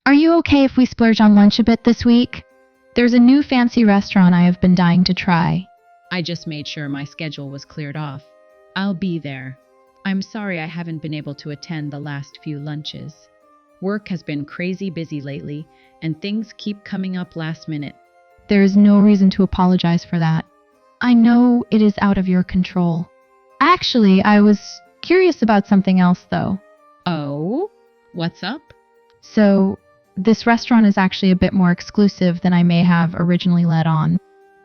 Are you okay if we splurge on lunch a bit this week? There's a new fancy restaurant I have been dying to try. I just made sure my schedule was cleared off. I'll be there. I'm sorry I haven't been able to attend the last few lunches. Work has been crazy busy lately, and things keep coming up last minute. There is no reason to apologize for that. I know it is out of your control. Actually, I was curious about something else, though. Oh? What's up? So, this restaurant is actually a bit more exclusive than I may have originally let on.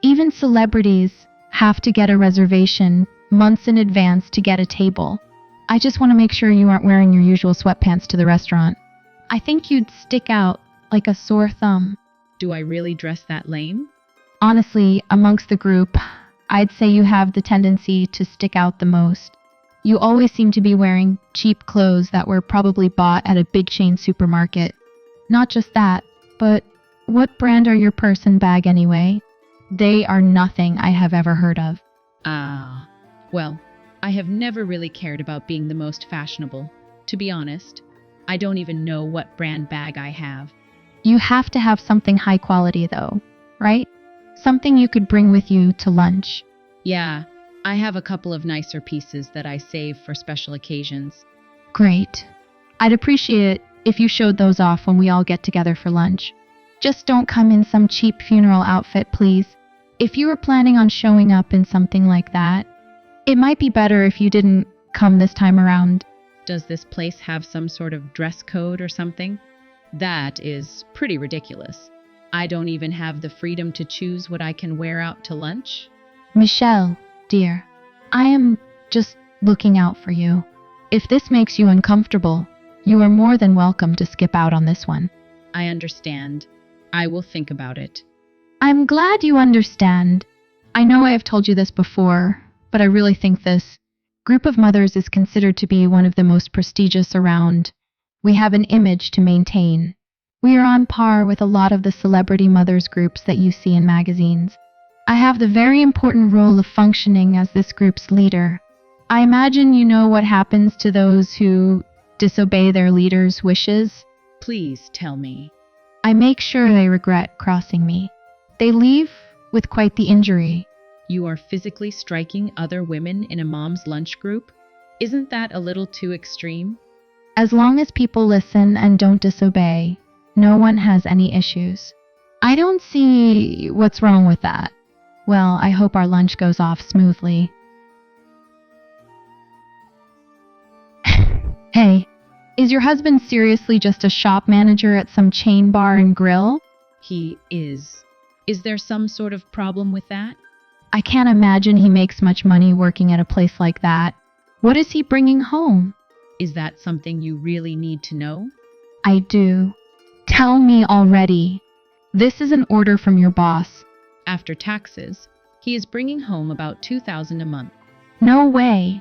Even celebrities have to get a reservation months in advance to get a table. I just want to make sure you aren't wearing your usual sweatpants to the restaurant. I think you'd stick out like a sore thumb. Do I really dress that lame? Honestly, amongst the group, I'd say you have the tendency to stick out the most. You always seem to be wearing cheap clothes that were probably bought at a big chain supermarket. Not just that, but what brand are your purse and bag anyway? They are nothing I have ever heard of. Well, I have never really cared about being the most fashionable. To be honest, I don't even know what brand bag I have. You have to have something high quality though, right? Something you could bring with you to lunch. Yeah, I have a couple of nicer pieces that I save for special occasions. Great. I'd appreciate it if you showed those off when we all get together for lunch. Just don't come in some cheap funeral outfit, please. If you were planning on showing up in something like that, it might be better if you didn't come this time around. Does this place have some sort of dress code or something? That is pretty ridiculous. I don't even have the freedom to choose what I can wear out to lunch. Michelle, dear, I am just looking out for you. If this makes you uncomfortable, you are more than welcome to skip out on this one. I understand. I will think about it. I'm glad you understand. I know I have told you this before, but I really think this group of mothers is considered to be one of the most prestigious around. We have an image to maintain. We are on par with a lot of the celebrity mothers groups that you see in magazines. I have the very important role of functioning as this group's leader. I imagine you know what happens to those who disobey their leader's wishes. Please tell me. I make sure they regret crossing me. They leave with quite the injury. You are physically striking other women in a mom's lunch group? Isn't that a little too extreme? As long as people listen and don't disobey, no one has any issues. I don't see what's wrong with that. Well, I hope our lunch goes off smoothly. Hey, is your husband seriously just a shop manager at some chain bar and grill? He is. Is there some sort of problem with that? I can't imagine he makes much money working at a place like that. What is he bringing home? Is that something you really need to know? I do. Tell me already. This is an order from your boss. After taxes, he is bringing home about $2,000 a month. No way.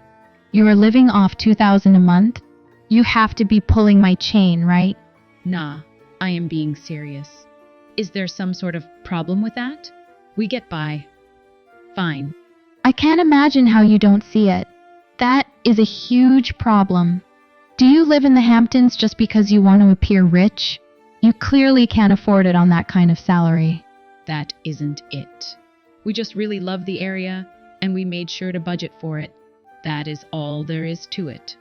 You are living off $2,000 a month? You have to be pulling my chain, right? Nah, I am being serious. Is there some sort of problem with that? We get by. Fine. I can't imagine how you don't see it. That is a huge problem. Do you live in the Hamptons just because you want to appear rich? You clearly can't afford it on that kind of salary. That isn't it. We just really love the area, and we made sure to budget for it. That is all there is to it.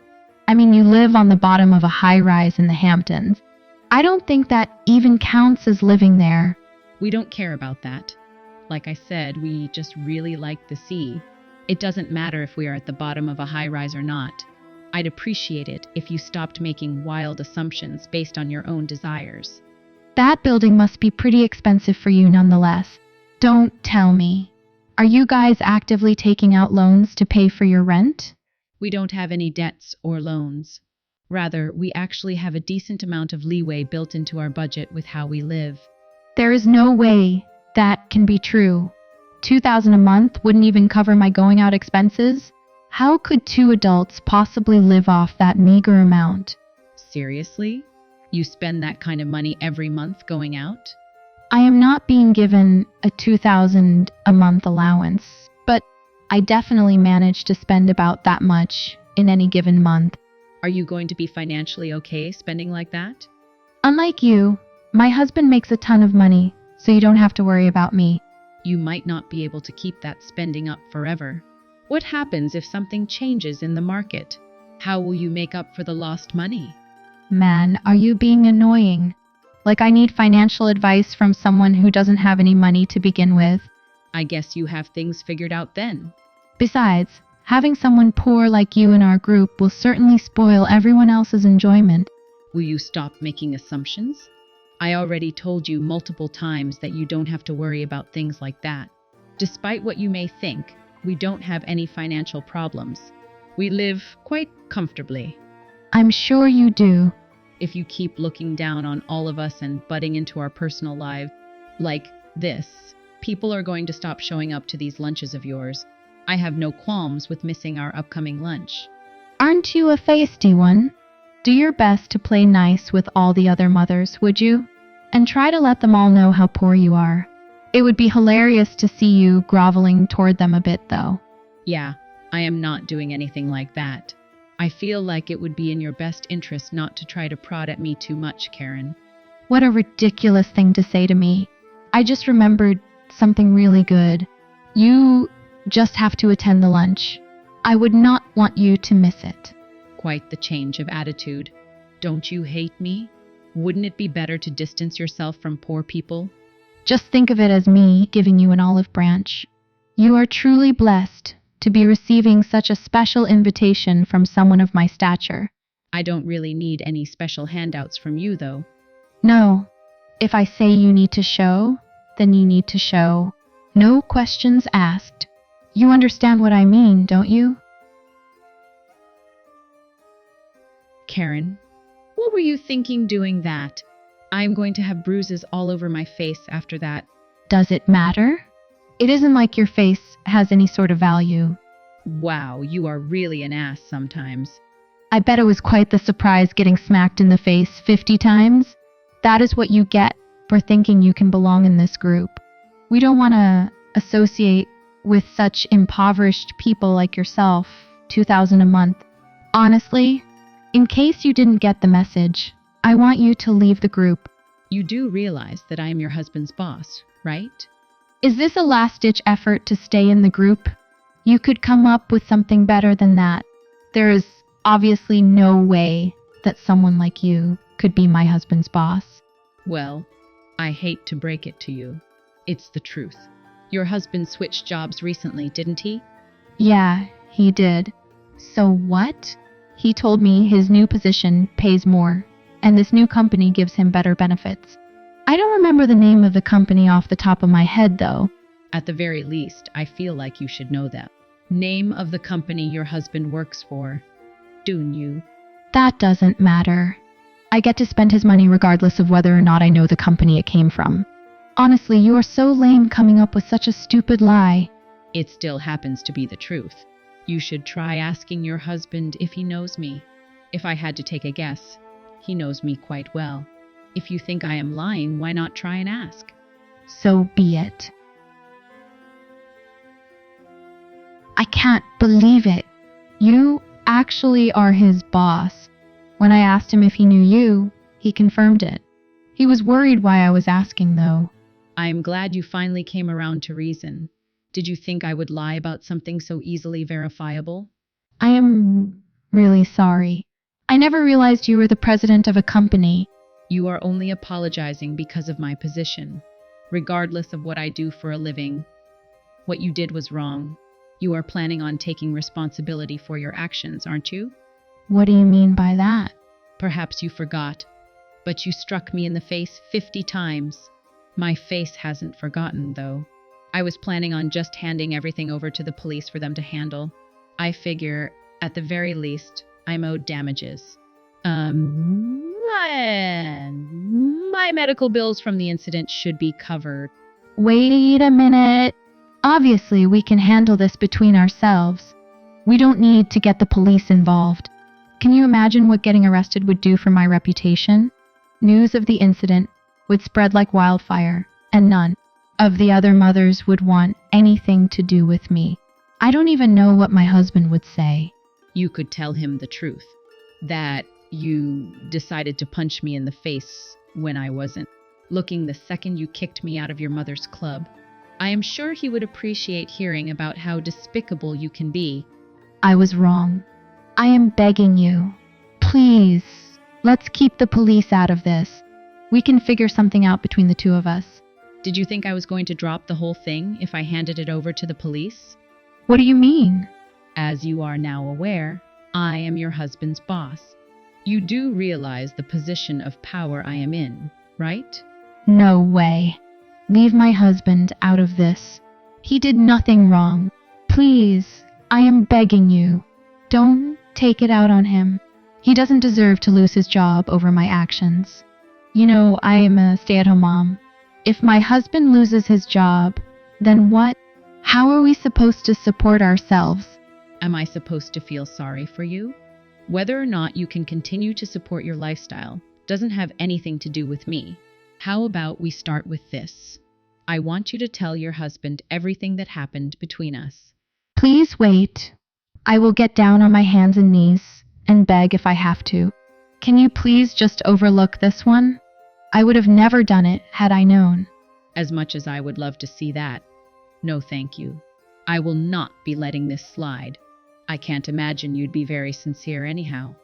I mean, you live on the bottom of a high-rise in the Hamptons. I don't think that even counts as living there. We don't care about that. Like I said, we just really like the sea. It doesn't matter if we are at the bottom of a high-rise or not. I'd appreciate it if you stopped making wild assumptions based on your own desires. That building must be pretty expensive for you nonetheless. Don't tell me. Are you guys actively taking out loans to pay for your rent? We don't have any debts or loans. Rather, we actually have a decent amount of leeway built into our budget with how we live. There is no way that can be true. $2,000 a month wouldn't even cover my going out expenses? How could two adults possibly live off that meager amount? Seriously? You spend that kind of money every month going out? I am not being given a $2,000 a month allowance, but I definitely manage to spend about that much in any given month. Are you going to be financially okay spending like that? Unlike you, My husband makes a ton of money, so you don't have to worry about me. You might not be able to keep that spending up forever. What happens if something changes in the market? How will you make up for the lost money? Man, are you being annoying? Like I need financial advice from someone who doesn't have any money to begin with. I guess you have things figured out then. Besides, having someone poor like you in our group will certainly spoil everyone else's enjoyment. Will you stop making assumptions? I already told you multiple times that you don't have to worry about things like that. Despite what you may think, we don't have any financial problems. We live quite comfortably. I'm sure you do. If you keep looking down on all of us and butting into our personal lives like this, people are going to stop showing up to these lunches of yours. I have no qualms with missing our upcoming lunch. Aren't you a feisty one? Do your best to play nice with all the other mothers, would you? And try to let them all know how poor you are. It would be hilarious to see you groveling toward them a bit, though. Yeah, I am not doing anything like that. I feel like it would be in your best interest not to try to prod at me too much, Karen. What a ridiculous thing to say to me. I just remembered something really good. You just have to attend the lunch. I would not want you to miss it. Quite the change of attitude. Don't you hate me? Wouldn't it be better to distance yourself from poor people? Just think of it as me giving you an olive branch. You are truly blessed to be receiving such a special invitation from someone of my stature. I don't really need any special handouts from you, though. No, if I say you need to show, then you need to show. No questions asked. You understand what I mean, don't you? Karen, what were you thinking doing that? I'm going to have bruises all over my face after that. Does it matter? It isn't like your face has any sort of value. Wow, you are really an ass sometimes. I bet it was quite the surprise getting smacked in the face 50 times. That is what you get for thinking you can belong in this group. We don't want to associate with such impoverished people like yourself, $2,000 a month. Honestly, in case you didn't get the message, I want you to leave the group. You do realize that I am your husband's boss, right? Is this a last-ditch effort to stay in the group? You could come up with something better than that. There is obviously no way that someone like you could be my husband's boss. Well, I hate to break it to you. It's the truth. Your husband switched jobs recently, didn't he? Yeah, he did. So what? He told me his new position pays more, and this new company gives him better benefits. I don't remember the name of the company off the top of my head, though. At the very least, I feel like you should know that. Name of the company your husband works for. Don't you? That doesn't matter. I get to spend his money regardless of whether or not I know the company it came from. Honestly, you are so lame coming up with such a stupid lie. It still happens to be the truth. You should try asking your husband if he knows me. If I had to take a guess, he knows me quite well. If you think I am lying, why not try and ask? So be it. I can't believe it. You actually are his boss. When I asked him if he knew you, he confirmed it. He was worried why I was asking, though. I am glad you finally came around to reason. Did you think I would lie about something so easily verifiable? I am really sorry. I never realized you were the president of a company. You are only apologizing because of my position. Regardless of what I do for a living, what you did was wrong. You are planning on taking responsibility for your actions, aren't you? What do you mean by that? Perhaps you forgot, but you struck me in the face 50 times. My face hasn't forgotten, though. I was planning on just handing everything over to the police for them to handle. I figure, at the very least, I'm owed damages. My medical bills from the incident should be covered. Wait a minute. Obviously, we can handle this between ourselves. We don't need to get the police involved. Can you imagine what getting arrested would do for my reputation? News of the incident would spread like wildfire, and none of the other mothers would want anything to do with me. I don't even know what my husband would say. You could tell him the truth. That you decided to punch me in the face when I wasn't. looking the second you kicked me out of your mother's club. I am sure he would appreciate hearing about how despicable you can be. I was wrong. I am begging you. Please, let's keep the police out of this. We can figure something out between the two of us. Did you think I was going to drop the whole thing if I handed it over to the police? What do you mean? As you are now aware, I am your husband's boss. You do realize the position of power I am in, right? No way. Leave my husband out of this. He did nothing wrong. Please, I am begging you. Don't take it out on him. He doesn't deserve to lose his job over my actions. You know, I am a stay-at-home mom. If my husband loses his job, then what? How are we supposed to support ourselves? Am I supposed to feel sorry for you? Whether or not you can continue to support your lifestyle doesn't have anything to do with me. How about we start with this? I want you to tell your husband everything that happened between us. Please wait. I will get down on my hands and knees and beg if I have to. Can you please just overlook this one? I would have never done it had I known. As much as I would love to see that, no thank you. I will not be letting this slide. I can't imagine you'd be very sincere anyhow.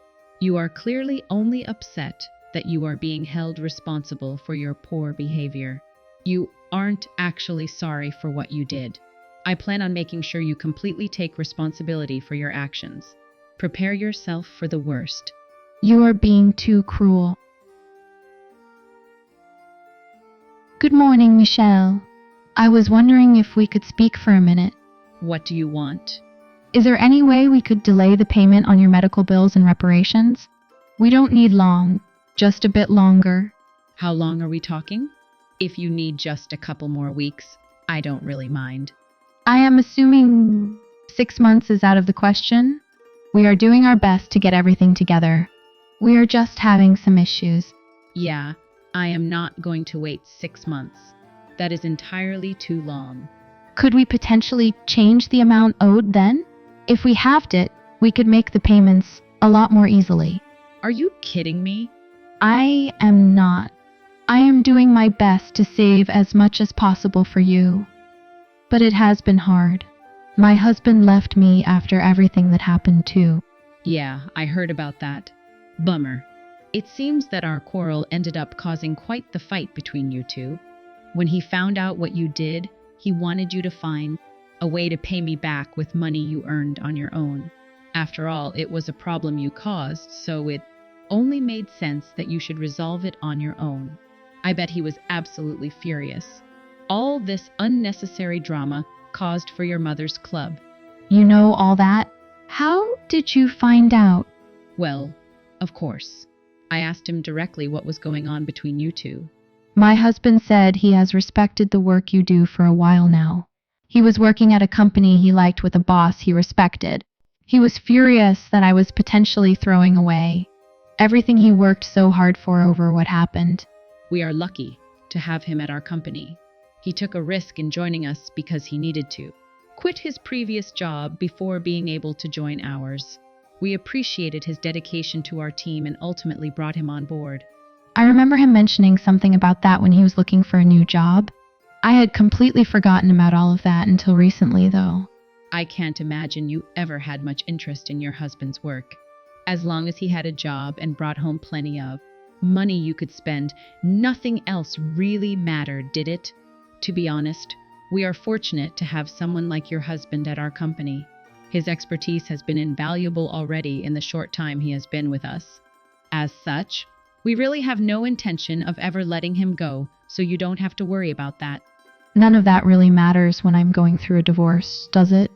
You are clearly only upset that you are being held responsible for your poor behavior. You aren't actually sorry for what you did. I plan on making sure you completely take responsibility for your actions. Prepare yourself for the worst. You are being too cruel. Good morning, Michelle. I was wondering if we could speak for a minute. What do you want? Is there any way we could delay the payment on your medical bills and reparations? We don't need long, just a bit longer. How long are we talking? If you need just a couple more weeks, I don't really mind. I am assuming 6 months is out of the question. We are doing our best to get everything together. We are just having some issues. Yeah, I am not going to wait 6 months. That is entirely too long. Could we potentially change the amount owed then? If we halved it, we could make the payments a lot more easily. Are you kidding me? I am not. I am doing my best to save as much as possible for you. But it has been hard. My husband left me after everything that happened too. Yeah, I heard about that. Bummer. It seems that our quarrel ended up causing quite the fight between you two. When he found out what you did, he wanted you to find a way to pay me back with money you earned on your own. After all, it was a problem you caused, so it only made sense that you should resolve it on your own. I bet he was absolutely furious. All this unnecessary drama caused for your mother's club. You know all that? How did you find out? Well, of course. I asked him directly what was going on between you two. My husband said he has respected the work you do for a while now. He was working at a company he liked with a boss he respected. He was furious that I was potentially throwing away everything he worked so hard for over what happened. We are lucky to have him at our company. He took a risk in joining us because he needed to. Quit his previous job before being able to join ours. We appreciated his dedication to our team and ultimately brought him on board. I remember him mentioning something about that when he was looking for a new job. I had completely forgotten about all of that until recently, though. I can't imagine you ever had much interest in your husband's work. As long as he had a job and brought home plenty of money you could spend, nothing else really mattered, did it? To be honest, we are fortunate to have someone like your husband at our company. His expertise has been invaluable already in the short time he has been with us. As such, we really have no intention of ever letting him go, so you don't have to worry about that. None of that really matters when I'm going through a divorce, does it?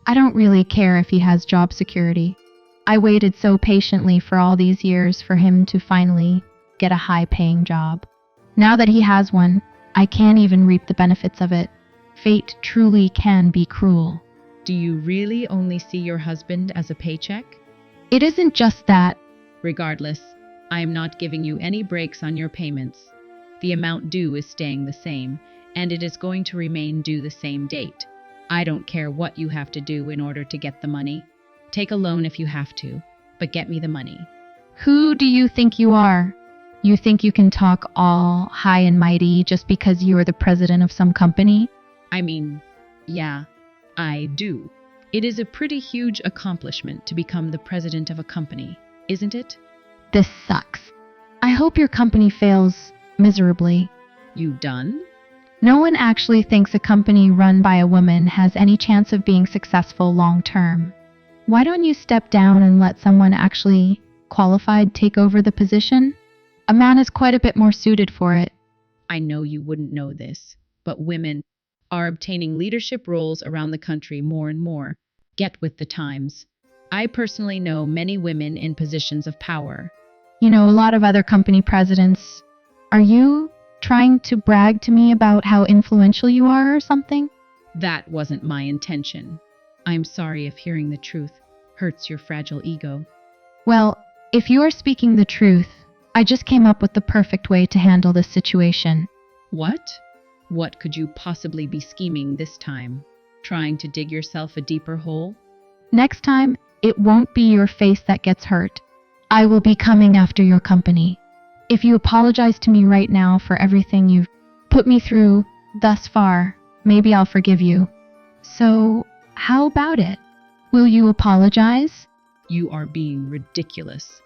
I don't really care if he has job security. I waited so patiently for all these years for him to finally get a high-paying job. Now that he has one, I can't even reap the benefits of it. Fate truly can be cruel. Do you really only see your husband as a paycheck? It isn't just that. Regardless, I am not giving you any breaks on your payments. The amount due is staying the same, and it is going to remain due the same date. I don't care what you have to do in order to get the money. Take a loan if you have to, but get me the money. Who do you think you are? You think you can talk all high and mighty just because you are the president of some company? I mean, yeah, I do. It is a pretty huge accomplishment to become the president of a company, isn't it? This sucks. I hope your company fails miserably. You done? No one actually thinks a company run by a woman has any chance of being successful long term. Why don't you step down and let someone actually qualified take over the position? A man is quite a bit more suited for it. I know you wouldn't know this, but women are obtaining leadership roles around the country more and more. Get with the times. I personally know many women in positions of power. You know, a lot of other company presidents. Are you trying to brag to me about how influential you are or something? That wasn't my intention. I'm sorry if hearing the truth hurts your fragile ego. Well, if you are speaking the truth, I just came up with the perfect way to handle this situation. What? What could you possibly be scheming this time? Trying to dig yourself a deeper hole? Next time, it won't be your face that gets hurt. I will be coming after your company. If you apologize to me right now for everything you've put me through thus far, maybe I'll forgive you. So, how about it? Will you apologize? You are being ridiculous.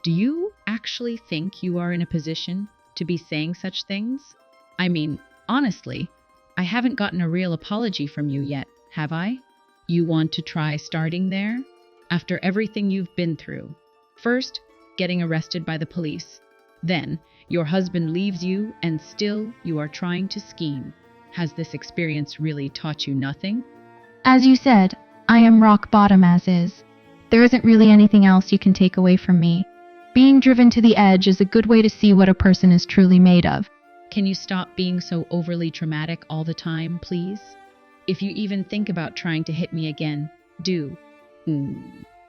Do you actually think you are in a position to be saying such things? I mean, honestly, I haven't gotten a real apology from you yet, have I? You want to try starting there? After everything you've been through. First, getting arrested by the police. Then, your husband leaves you and still you are trying to scheme. Has this experience really taught you nothing? As you said, I am rock bottom as is. There isn't really anything else you can take away from me. Being driven to the edge is a good way to see what a person is truly made of. Can you stop being so overly dramatic all the time, please? If you even think about trying to hit me again, do.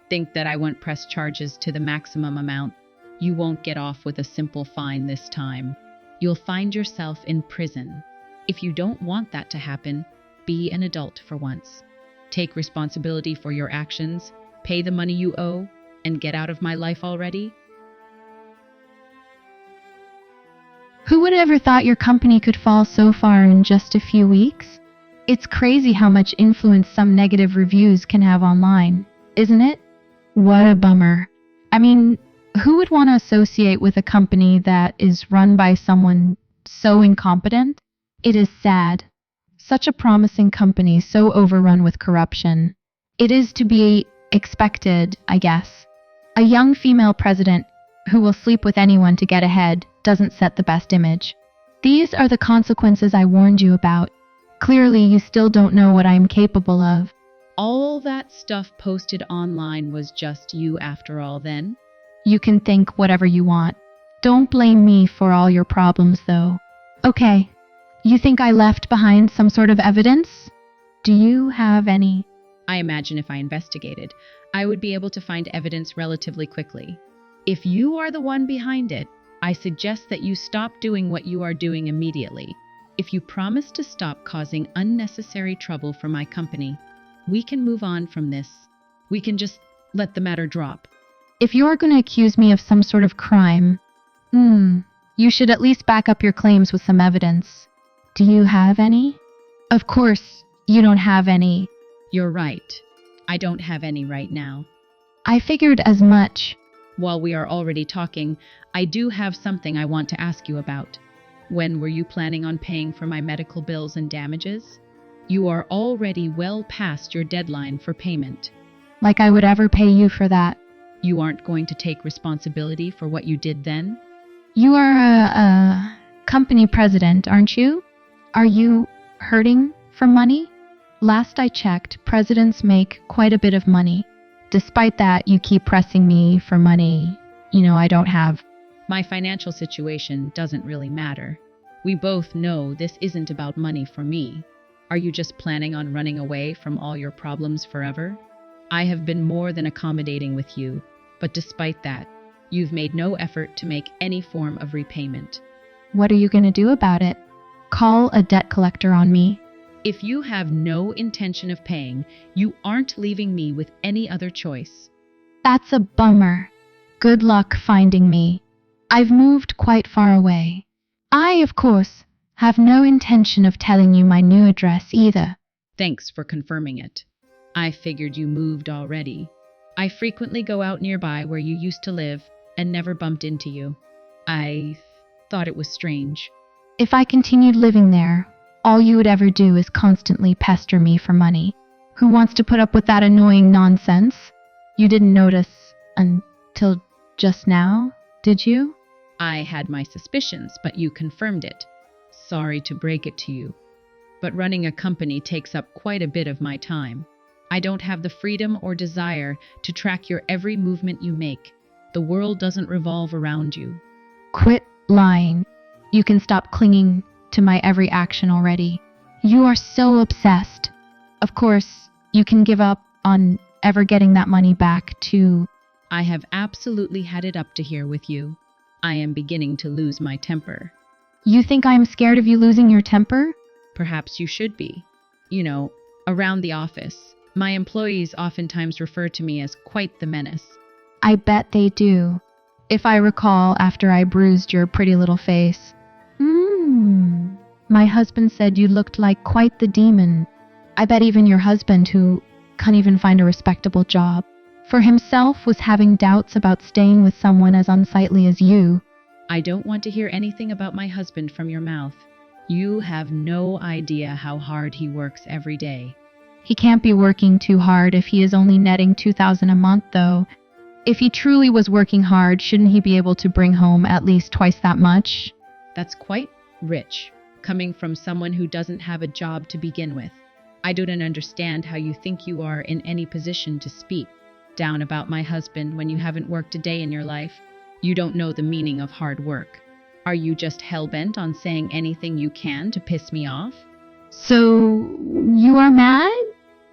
Think that I won't press charges to the maximum amount. You won't get off with a simple fine this time. You'll find yourself in prison. If you don't want that to happen, be an adult for once. Take responsibility for your actions, pay the money you owe, and get out of my life already. Who would ever thought your company could fall so far in just a few weeks? It's crazy how much influence some negative reviews can have online, isn't it? What a bummer. I mean, who would want to associate with a company that is run by someone so incompetent? It is sad. Such a promising company so overrun with corruption. It is to be expected, I guess. A young female president who will sleep with anyone to get ahead doesn't set the best image. These are the consequences I warned you about. Clearly, you still don't know what I am capable of. All that stuff posted online was just you after all then? You can think whatever you want. Don't blame me for all your problems, though. Okay, you think I left behind some sort of evidence? Do you have any? I imagine if I investigated, I would be able to find evidence relatively quickly. If you are the one behind it, I suggest that you stop doing what you are doing immediately. If you promise to stop causing unnecessary trouble for my company, we can move on from this. We can just let the matter drop. If you're going to accuse me of some sort of crime, you should at least back up your claims with some evidence. Do you have any? Of course, you don't have any. You're right. I don't have any right now. I figured as much. While we are already talking, I do have something I want to ask you about. When were you planning on paying for my medical bills and damages? You are already well past your deadline for payment. Like I would ever pay you for that. You aren't going to take responsibility for what you did then? You are a company president, aren't you? Are you hurting for money? Last I checked, presidents make quite a bit of money. Despite that, you keep pressing me for money. I don't have. My financial situation doesn't really matter. We both know this isn't about money for me. Are you just planning on running away from all your problems forever? I have been more than accommodating with you, but despite that, you've made no effort to make any form of repayment. What are you going to do about it? Call a debt collector on me? If you have no intention of paying, you aren't leaving me with any other choice. That's a bummer. Good luck finding me. I've moved quite far away. I, of course, have no intention of telling you my new address either. Thanks for confirming it. I figured you moved already. I frequently go out nearby where you used to live and never bumped into you. I thought it was strange. If I continued living there, all you would ever do is constantly pester me for money. Who wants to put up with that annoying nonsense? You didn't notice until just now, did you? I had my suspicions, but you confirmed it. Sorry to break it to you, but running a company takes up quite a bit of my time. I don't have the freedom or desire to track your every movement you make. The world doesn't revolve around you. Quit lying. You can stop clinging to my every action already. You are so obsessed. Of course, you can give up on ever getting that money back too. I have absolutely had it up to here with you. I am beginning to lose my temper. You think I'm scared of you losing your temper? Perhaps you should be. You know, around the office, my employees oftentimes refer to me as quite the menace. I bet they do. If I recall after I bruised your pretty little face. My husband said you looked like quite the demon. I bet even your husband, who can't even find a respectable job, for himself was having doubts about staying with someone as unsightly as you. I don't want to hear anything about my husband from your mouth. You have no idea how hard he works every day. He can't be working too hard if he is only netting $2,000 a month, though. If he truly was working hard, shouldn't he be able to bring home at least twice that much? That's quite rich, coming from someone who doesn't have a job to begin with. I don't understand how you think you are in any position to speak down about my husband when you haven't worked a day in your life. You don't know the meaning of hard work. Are you just hell-bent on saying anything you can to piss me off? So, you are mad?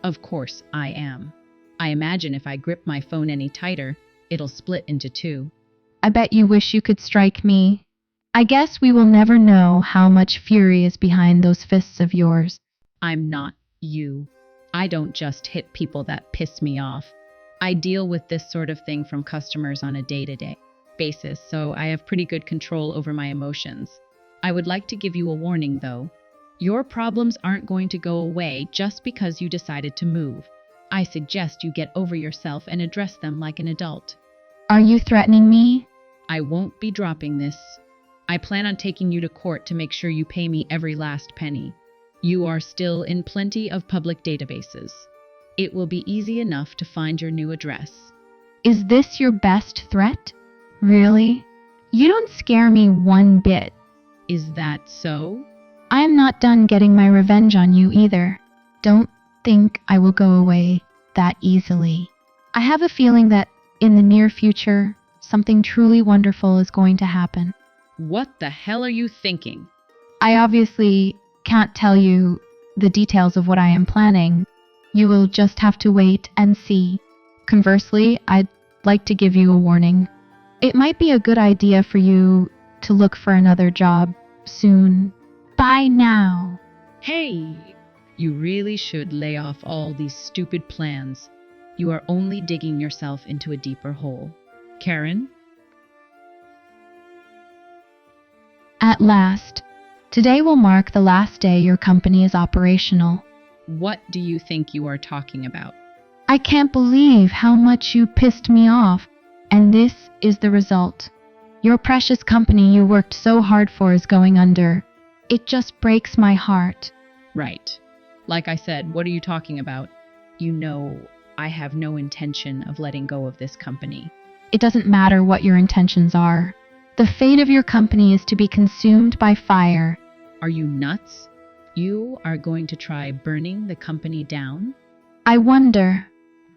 Of course I am. I imagine if I grip my phone any tighter, it'll split into two. I bet you wish you could strike me. I guess we will never know how much fury is behind those fists of yours. I'm not you. I don't just hit people that piss me off. I deal with this sort of thing from customers on a day-to-day basis, so I have pretty good control over my emotions. I would like to give you a warning, though. Your problems aren't going to go away just because you decided to move. I suggest you get over yourself and address them like an adult. Are you threatening me? I won't be dropping this. I plan on taking you to court to make sure you pay me every last penny. You are still in plenty of public databases. It will be easy enough to find your new address. Is this your best threat? Really? You don't scare me one bit. Is that so? I am not done getting my revenge on you either. Don't think I will go away that easily. I have a feeling that in the near future, something truly wonderful is going to happen. What the hell are you thinking? I obviously can't tell you the details of what I am planning. You will just have to wait and see. Conversely, I'd like to give you a warning. It might be a good idea for you to look for another job soon. Bye now. Hey, you really should lay off all these stupid plans. You are only digging yourself into a deeper hole. Karen? At last. Today will mark the last day your company is operational. What do you think you are talking about? I can't believe how much you pissed me off, and this is the result. Your precious company you worked so hard for is going under. It just breaks my heart. Right. Like I said, what are you talking about? You know, I have no intention of letting go of this company. It doesn't matter what your intentions are. The fate of your company is to be consumed by fire. Are you nuts? You are going to try burning the company down? I wonder.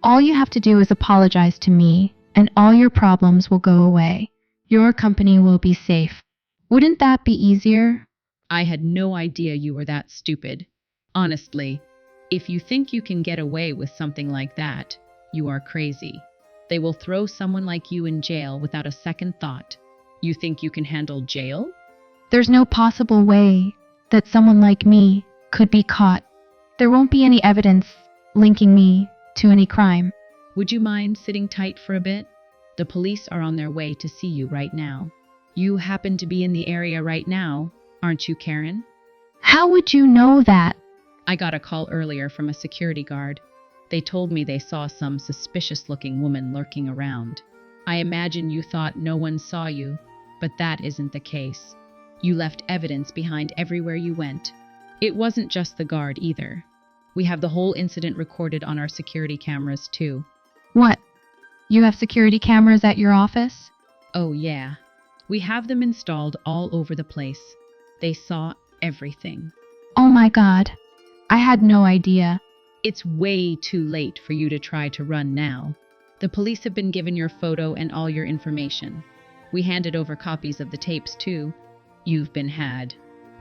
All you have to do is apologize to me, and all your problems will go away. Your company will be safe. Wouldn't that be easier? I had no idea you were that stupid. Honestly, if you think you can get away with something like that, you are crazy. They will throw someone like you in jail without a second thought. You think you can handle jail? There's no possible way that someone like me could be caught. There won't be any evidence linking me to any crime. Would you mind sitting tight for a bit? The police are on their way to see you right now. You happen to be in the area right now, aren't you, Karen? How would you know that? I got a call earlier from a security guard. They told me they saw some suspicious-looking woman lurking around. I imagine you thought no one saw you, but that isn't the case. You left evidence behind everywhere you went. It wasn't just the guard either. We have the whole incident recorded on our security cameras, too. What? You have security cameras at your office? Oh, yeah. We have them installed all over the place. They saw everything. Oh my God. I had no idea. It's way too late for you to try to run now. The police have been given your photo and all your information. We handed over copies of the tapes, too. You've been had.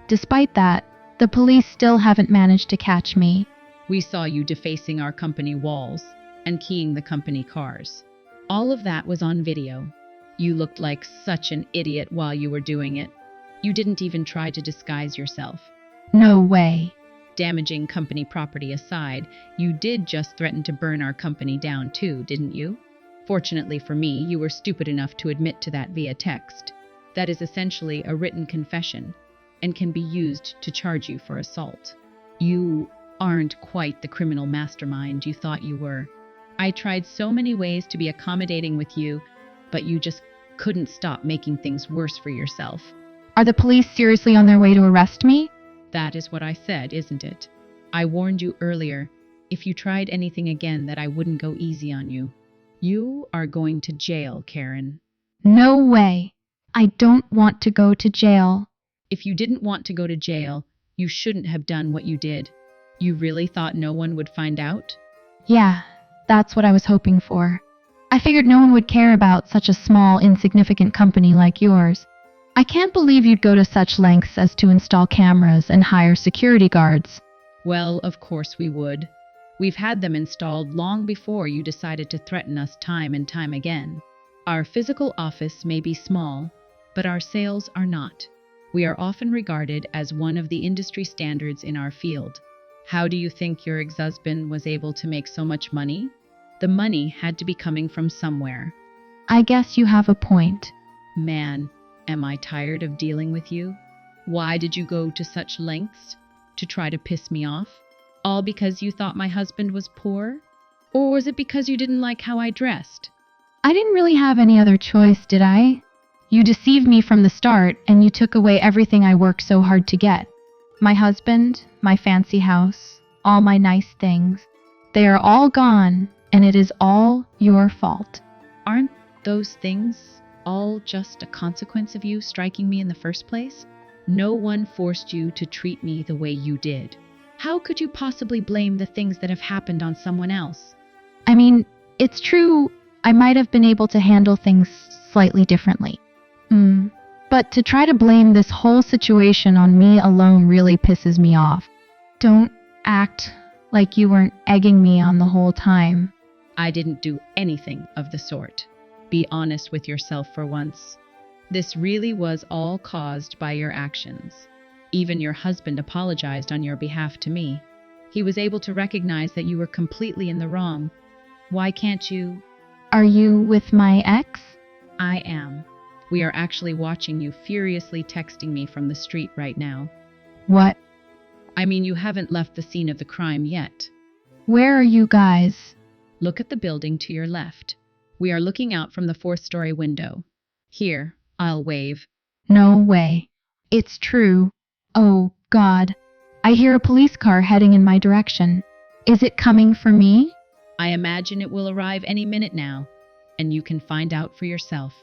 Despite that, the police still haven't managed to catch me. We saw you defacing our company walls and keying the company cars. All of that was on video. You looked like such an idiot while you were doing it. You didn't even try to disguise yourself. No way. Damaging company property aside, you did just threaten to burn our company down too, didn't you? Fortunately for me, you were stupid enough to admit to that via text. That is essentially a written confession and can be used to charge you for assault. You aren't quite the criminal mastermind you thought you were. I tried so many ways to be accommodating with you, but you just couldn't stop making things worse for yourself. Are the police seriously on their way to arrest me? That is what I said, isn't it? I warned you earlier, if you tried anything again, that I wouldn't go easy on you. You are going to jail, Karen. No way. I don't want to go to jail. If you didn't want to go to jail, you shouldn't have done what you did. You really thought no one would find out? Yeah, that's what I was hoping for. I figured no one would care about such a small, insignificant company like yours. I can't believe you'd go to such lengths as to install cameras and hire security guards. Well, of course we would. We've had them installed long before you decided to threaten us time and time again. Our physical office may be small, but our sales are not. We are often regarded as one of the industry standards in our field. How do you think your ex-husband was able to make so much money? The money had to be coming from somewhere. I guess you have a point. Man, am I tired of dealing with you? Why did you go to such lengths to try to piss me off? All because you thought my husband was poor? Or was it because you didn't like how I dressed? I didn't really have any other choice, did I? You deceived me from the start, and you took away everything I worked so hard to get. My husband, my fancy house, all my nice things. They are all gone, and it is all your fault. Aren't those things all just a consequence of you striking me in the first place? No one forced you to treat me the way you did. How could you possibly blame the things that have happened on someone else? I mean, it's true, I might have been able to handle things slightly differently. But to try to blame this whole situation on me alone really pisses me off. Don't act like you weren't egging me on the whole time. I didn't do anything of the sort. Be honest with yourself for once. This really was all caused by your actions. Even your husband apologized on your behalf to me. He was able to recognize that you were completely in the wrong. Why can't you? Are you with my ex? I am. We are actually watching you furiously texting me from the street right now. What? I mean, you haven't left the scene of the crime yet. Where are you guys? Look at the building to your left. We are looking out from the 4th-story window. Here, I'll wave. No way. It's true. Oh, God. I hear a police car heading in my direction. Is it coming for me? I imagine it will arrive any minute now, and you can find out for yourself.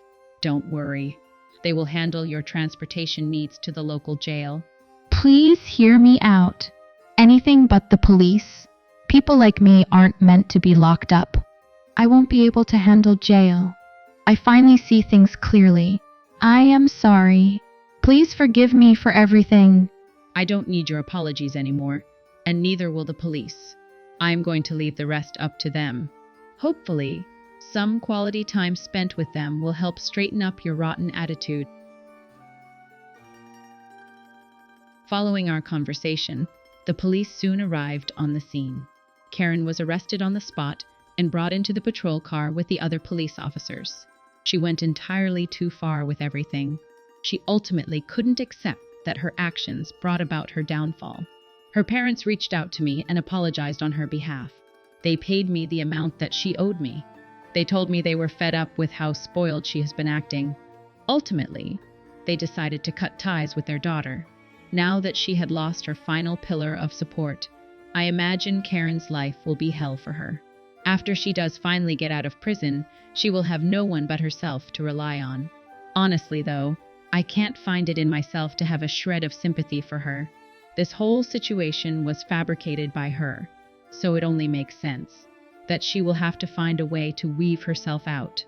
Don't worry. They will handle your transportation needs to the local jail. Please hear me out. Anything but the police. People like me aren't meant to be locked up. I won't be able to handle jail. I finally see things clearly. I am sorry. Please forgive me for everything. I don't need your apologies anymore, and neither will the police. I'm going to leave the rest up to them. Hopefully, some quality time spent with them will help straighten up your rotten attitude. Following our conversation, the police soon arrived on the scene. Karen was arrested on the spot and brought into the patrol car with the other police officers. She went entirely too far with everything. She ultimately couldn't accept that her actions brought about her downfall. Her parents reached out to me and apologized on her behalf. They paid me the amount that she owed me. They told me they were fed up with how spoiled she has been acting. Ultimately, they decided to cut ties with their daughter. Now that she had lost her final pillar of support, I imagine Karen's life will be hell for her. After she does finally get out of prison, she will have no one but herself to rely on. Honestly, though, I can't find it in myself to have a shred of sympathy for her. This whole situation was fabricated by her, so it only makes sense that she will have to find a way to weave herself out.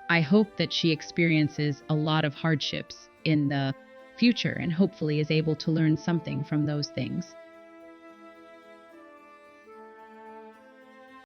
I hope that she experiences a lot of hardships in the future and hopefully is able to learn something from those things.